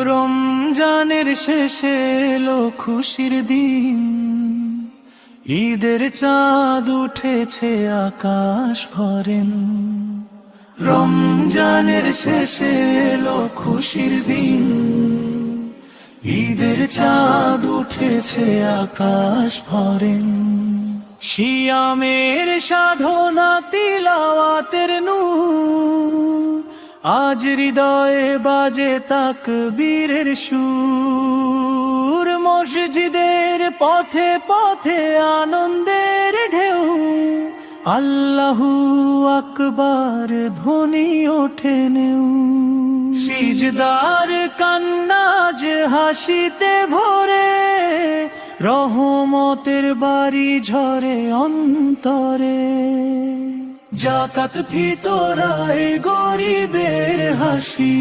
রমজানের শেষে এলো খুশির দিন, ঈদের চাঁদ উঠেছে আকাশ ভরেন। রমজানের শেষে এলো খুশির দিন, ঈদের চাঁদ উঠেছে আকাশ ভরেন। সিয়ামের সাধনা তিলাওয়াতের নূর, আজ হৃদয়ে বাজে তাকবীরের সুর। মসজিদের পথে পথে আনন্দের ঢেউ, আল্লাহু আকবার ধ্বনি ওঠে নেউ। সিজদার কান্নাজ হাসিতে ভরে, রহমতের বাড়ি ঝরে অন্তরে। জাকাত ফিতরায় গরিবের হাসি,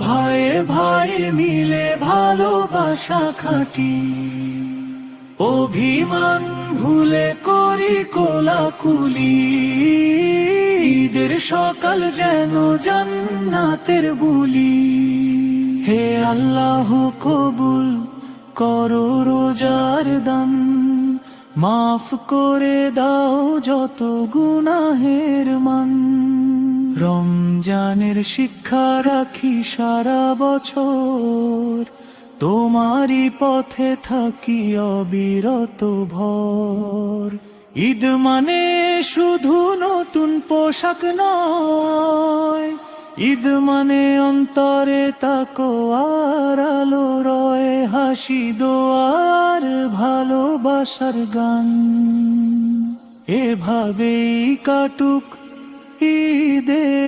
ভাইয়ে ভাইয়ে মিলে ভালোবাসা খাটি। অভিমান ভুলে করি কোলাকুলি, ঈদের সকাল যেন জান্নাতের বুলি। হে আল্লাহ কবুল করো রোজার দান, মাফ করে দাও যত গুনাহের মান। রমজানের শিক্ষা রাখি সারা বছর, তোমারই পথে থাকি অবিরত ভর। ঈদ মানে শুধু নতুন পোশাক নয়, ঈদ মানে অন্তরে তাকওয়ার আলো রয়। হাসি দোয়ার ভালোবাসার গান, এভাবেই কাটুক ঈদে।